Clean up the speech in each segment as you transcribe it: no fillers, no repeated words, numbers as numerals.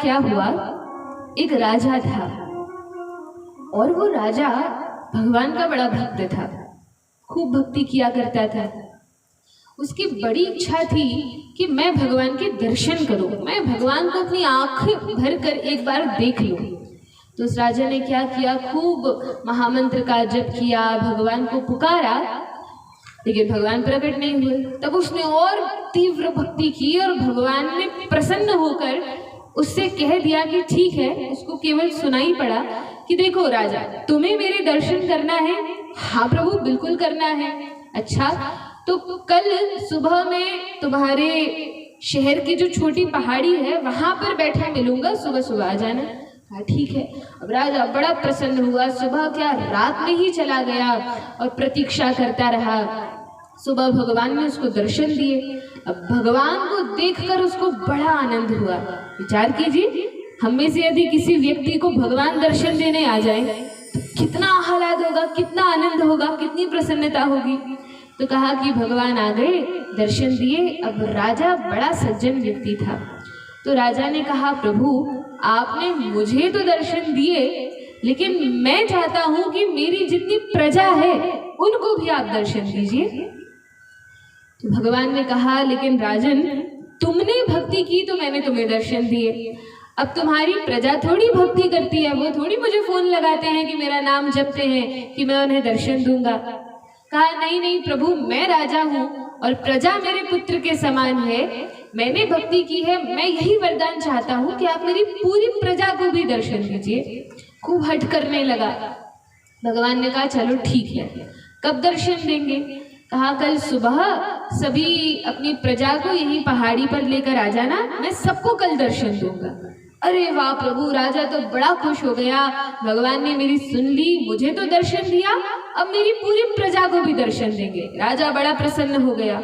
क्या हुआ, एक राजा था और वो राजा भगवान का बड़ा भक्त था, खूब भक्ति किया करता था। उसकी बड़ी इच्छा थी कि मैं भगवान के दर्शन करूं, मैं भगवान को अपनी आंखें भर कर एक बार देख लूं। तो उस राजा ने क्या किया, खूब महामंत्र का जप किया, भगवान को पुकारा, लेकिन भगवान प्रकट नहीं हुए। तब उसने और तीव्र भक्ति की और भगवान ने प्रसन्न होकर उससे कह दिया कि ठीक है, उसको केवल सुनाई पड़ा कि देखो राजा, तुम्हें मेरे दर्शन करना है? हाँ प्रभु, बिल्कुल करना है। अच्छा, तो कल सुबह में तुम्हारे शहर की जो छोटी पहाड़ी है वहां पर बैठा मिलूंगा, सुबह सुबह आ जाना। हाँ ठीक है। अब राजा बड़ा प्रसन्न हुआ, सुबह क्या रात में ही चला गया और प्रतीक्षा करता रहा। सुबह भगवान ने उसको दर्शन दिए। अब भगवान को देखकर उसको बड़ा आनंद हुआ। विचार कीजिए, हम में से यदि किसी व्यक्ति को भगवान दर्शन देने आ जाए तो कितना आह्लाद होगा, कितना आनंद होगा, कितनी प्रसन्नता होगी। तो कहा कि भगवान आ गए, दर्शन दिए। अब राजा बड़ा सज्जन व्यक्ति था, तो राजा ने कहा प्रभु, आपने मुझे तो दर्शन दिए, लेकिन मैं चाहता हूं कि मेरी जितनी प्रजा है उनको भी आप दर्शन दीजिए। तो भगवान ने कहा, लेकिन राजन, तुमने भक्ति की तो मैंने तुम्हें दर्शन दिए, अब तुम्हारी प्रजा थोड़ी भक्ति करती है, वो थोड़ी मुझे फोन लगाते हैं कि मेरा नाम जपते हैं कि मैं उन्हें दर्शन दूंगा। कहा नहीं नहीं प्रभु, मैं राजा हूँ और प्रजा मेरे पुत्र के समान है, मैंने भक्ति की है, मैं यही वरदान चाहता हूँ कि आप मेरी पूरी प्रजा को भी दर्शन दीजिए। खूब हट करने लगा। भगवान ने कहा चलो ठीक है, कब दर्शन देंगे? कहा कल सुबह सभी अपनी प्रजा को यही पहाड़ी पर लेकर आ जाना, मैं सबको कल दर्शन दूंगा। अरे वाह प्रभु, राजा तो बड़ा खुश हो गया, भगवान ने मेरी सुन ली, मुझे तो दर्शन दिया, अब मेरी पूरी प्रजा को भी दर्शन देंगे। राजा बड़ा प्रसन्न हो गया।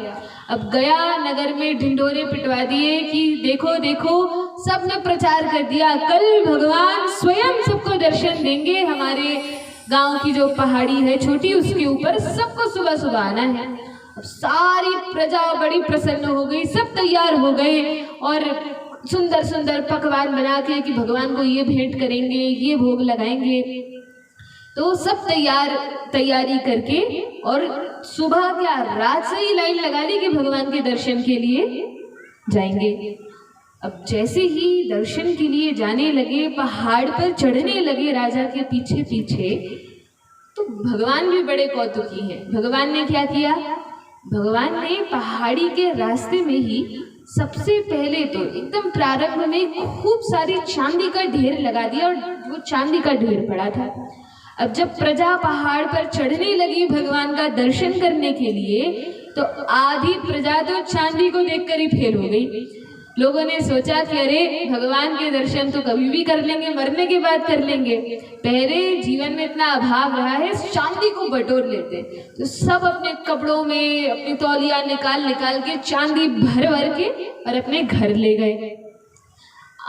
अब गया, नगर में ढिंढोरे पिटवा दिए कि देखो देखो, सबने प्रचार कर दिया, कल भगवान स्वयं सबको दर्शन देंगे, हमारे गांव की जो पहाड़ी है छोटी, उसके ऊपर सबको सुबह सुबह आना है। अब सारी प्रजा बड़ी प्रसन्न हो गई, सब तैयार हो गए और सुंदर सुंदर पकवान बना के कि भगवान को ये भेंट करेंगे, ये भोग लगाएंगे। तो सब तैयारी करके और सुबह क्या रात से ही लाइन लगा ली कि भगवान के दर्शन के लिए जाएंगे। अब जैसे ही दर्शन के लिए जाने लगे, पहाड़ पर चढ़ने लगे राजा के पीछे पीछे, तो भगवान भी बड़े कौतुकी हैं। भगवान ने क्या किया, भगवान ने पहाड़ी के रास्ते में ही सबसे पहले तो एकदम प्रारंभ में खूब सारी चांदी का ढेर लगा दिया और वो चांदी का ढेर पड़ा था। अब जब प्रजा पहाड़ पर चढ़ने लगी भगवान का दर्शन करने के लिए, तो आधी प्रजा तो चांदी को देखकर ही फेल हो गई। लोगों ने सोचा कि अरे भगवान के दर्शन तो कभी भी कर लेंगे, मरने के बाद कर लेंगे, पहले जीवन में इतना अभाव रहा है, चांदी को बटोर लेते। तो सब अपने कपड़ों में अपनी तौलिया निकाल के चांदी भर भर के और अपने घर ले गए।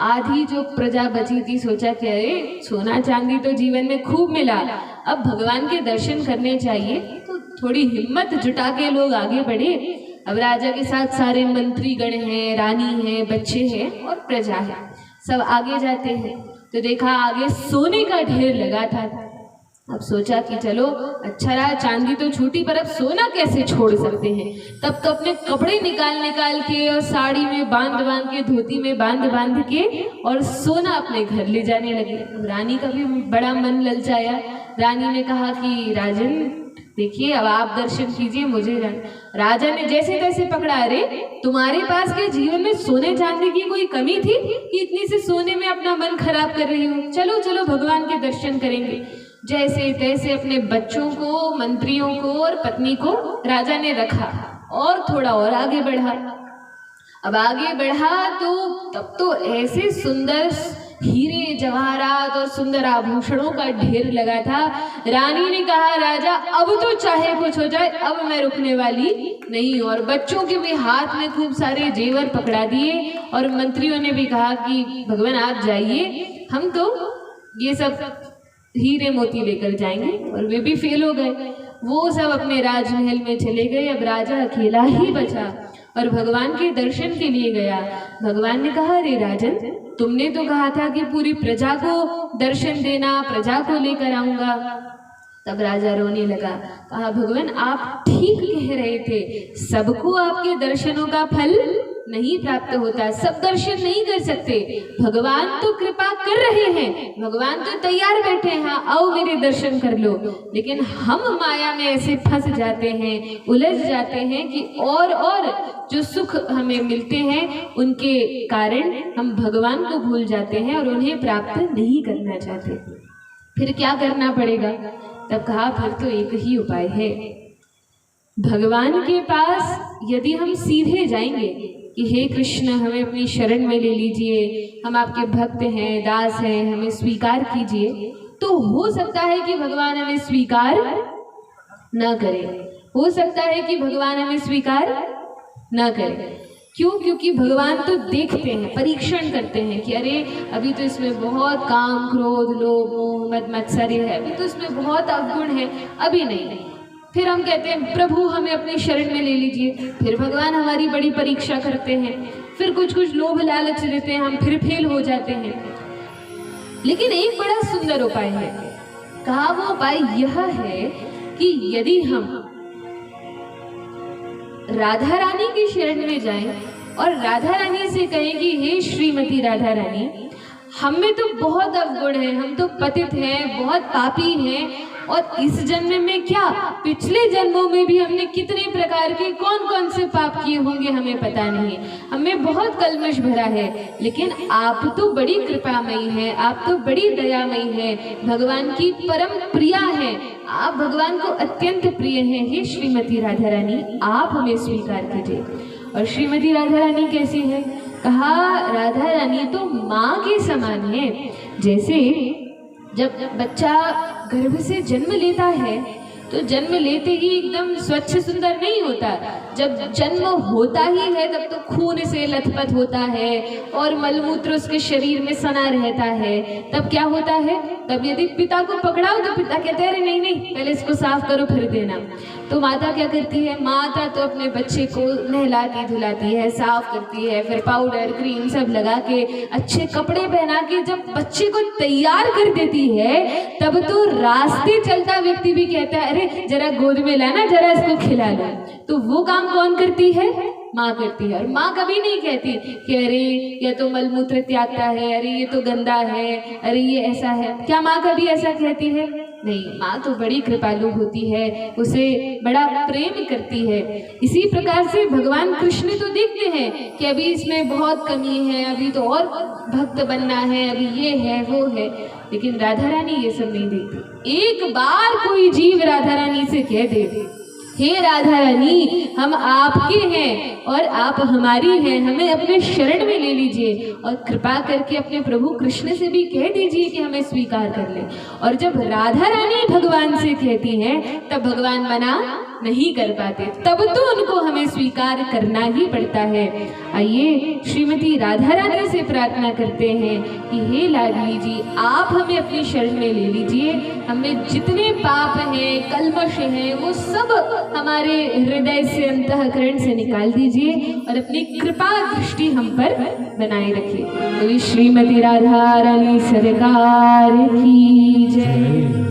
आधी जो प्रजा बची थी सोचा कि अरे सोना चांदी तो जीवन में खूब मिला, अब भगवान के दर्शन करने चाहिए, तो थोड़ी हिम्मत जुटा के लोग आगे बढ़े। अब राजा के साथ सारे मंत्री गण हैं, रानी हैं, बच्चे हैं और प्रजा है, सब आगे जाते हैं। तो देखा आगे सोने का ढेर लगा था। अब सोचा कि चलो अच्छा रहा, चांदी तो छूटी, पर अब सोना कैसे छोड़ सकते हैं। तब तो अपने कपड़े निकाल के और साड़ी में बांध के, धोती में बांध के और सोना अपने घर ले जाने लगे। रानी का भी बड़ा मन ललचाया। रानी ने कहा कि राजन देखिए, अब आप दर्शन कीजिए मुझे। राजा ने जैसे तैसे पकड़ा, अरे तुम्हारे पास के जीवन में सोने चांदी की कोई कमी थी कि इतनी से सोने में अपना मन खराब कर रही हो? चलो चलो भगवान के दर्शन करेंगे। जैसे तैसे अपने बच्चों को, मंत्रियों को और पत्नी को राजा ने रखा और थोड़ा और आगे बढ़ा। अब आगे बढ़ा तो तब तो ऐसे सुंदर हीरे जवाहरात और सुंदर आभूषणों का ढेर लगा था। रानी ने कहा राजा अब तो चाहे कुछ हो जाए, अब मैं रुकने वाली नहीं। और बच्चों के भी हाथ में खूब सारे जेवर पकड़ा दिए और मंत्रियों ने भी कहा कि भगवान आप जाइए, हम तो ये सब हीरे मोती लेकर जाएंगे। और वे भी फेल हो गए, वो सब अपने राजमहल में चले गए। अब राजा अकेला ही बचा और भगवान के दर्शन के लिए गया। भगवान ने कहा, अरे राजन, तुमने तो कहा था कि पूरी प्रजा को दर्शन देना, प्रजा को लेकर आऊंगा। तब राजा रोने लगा, कहा, भगवान आप ठीक कह रहे थे, सबको आपके दर्शनों का फल नहीं प्राप्त होता, सब दर्शन नहीं कर सकते। भगवान तो कृपा कर रहे हैं, भगवान तो तैयार बैठे हैं, आओ मेरे दर्शन कर लो। लेकिन हम माया में ऐसे फंस जाते हैं, उलझ जाते हैं कि और जो सुख हमें मिलते हैं उनके कारण हम भगवान को भूल जाते हैं और उन्हें प्राप्त नहीं करना चाहते। फिर क्या करना पड़ेगा? तब कहा, फिर तो एक ही उपाय है, भगवान के पास यदि हम सीधे जाएंगे कि हे कृष्ण, हमें अपनी शरण में ले लीजिए, हम आपके भक्त हैं, दास हैं, हमें स्वीकार कीजिए, तो हो सकता है कि भगवान हमें स्वीकार न करें, हो सकता है कि भगवान हमें स्वीकार न करें। क्यों? क्योंकि भगवान तो देखते हैं, परीक्षण करते हैं कि अरे अभी तो इसमें बहुत काम, क्रोध, लोभ, मोह, मद मत्सर्य है, अभी तो इसमें बहुत अवगुण है, अभी नहीं। फिर हम कहते हैं प्रभु हमें अपनी शरण में ले लीजिए, फिर भगवान हमारी बड़ी परीक्षा करते हैं, फिर कुछ लोभ लालच देते हैं, हम फिर फेल हो जाते हैं। लेकिन एक बड़ा सुंदर उपाय है। कहा, वो उपाय यह है कि यदि हम राधा रानी की शरण में जाएं और राधा रानी से कहें कि हे श्रीमती राधा रानी, हम में तो बहुत अवगुण है, हम तो पतित हैं, बहुत पापी हैं, और इस जन्म में क्या, पिछले जन्मों में भी हमने कितने प्रकार के कौन से पाप किए होंगे हमें पता नहीं, हमें बहुत कल्मश भरा है। लेकिन आप तो बड़ी कृपामयी हैं, आप तो बड़ी दयामयी हैं, भगवान की परम प्रिया हैं, आप भगवान को अत्यंत प्रिय हैं। हे श्रीमती राधा रानी, आप हमें स्वीकार कीजिए। और श्रीमती राधा रानी कैसी है? कहा, राधा रानी तो माँ के समान है। जैसे जब बच्चा गर्भ से जन्म लेता है तो जन्म लेते ही एकदम स्वच्छ सुंदर नहीं होता, जब जन्म होता ही है तब तो खून से लथपथ होता है और मलमूत्र उसके शरीर में सना रहता है। तब क्या होता है? तब यदि पिता को पकड़ाओ तो पिता कहते हैं अरे नहीं नहीं, पहले इसको साफ करो फिर देना। तो माता क्या करती है? माता तो अपने बच्चे को नहलाती धुलाती है, साफ करती है, फिर पाउडर क्रीम सब लगा के अच्छे कपड़े पहना के जब बच्चे को तैयार कर देती है, तब तो रास्ते चलता व्यक्ति भी कहता है अरे जरा गोद में लाना, जरा इसको खिला लो। तो वो काम कौन करती है? माँ करती है। और माँ कभी नहीं कहती कि अरे ये तो मलमूत्र त्यागता है, अरे ये तो गंदा है, अरे ये ऐसा है। क्या माँ कभी ऐसा कहती है? नहीं, माँ तो बड़ी कृपालु होती है, उसे बड़ा प्रेम करती है। इसी प्रकार से भगवान कृष्ण तो देखते हैं कि अभी इसमें बहुत कमी है, अभी तो और भक्त बनना है, अभी ये है वो है, लेकिन राधा रानी ये सब नहीं देखती। एक बार कोई जीव राधा रानी से कह दे हे राधा रानी, हम आपके हैं और आप हमारी हैं, हमें अपने शरण में ले लीजिए, और कृपा करके अपने प्रभु कृष्ण से भी कह दीजिए कि हमें स्वीकार कर ले। और जब राधा रानी भगवान से कहती हैं तब भगवान मना नहीं कर पाते, तब तो उनको हमें स्वीकार करना ही पड़ता है। आइए श्रीमती राधा रानी से प्रार्थना करते हैं कि हे लाडली जी, आप हमें अपनी शरण में ले लीजिए, हमें जितने पाप हैं, कल्मश हैं, वो सब हमारे हृदय से, अंतःकरण से निकाल दीजिए और अपनी कृपा दृष्टि हम पर बनाए रखिए। तो श्रीमती राधा रानी सरकार की जय।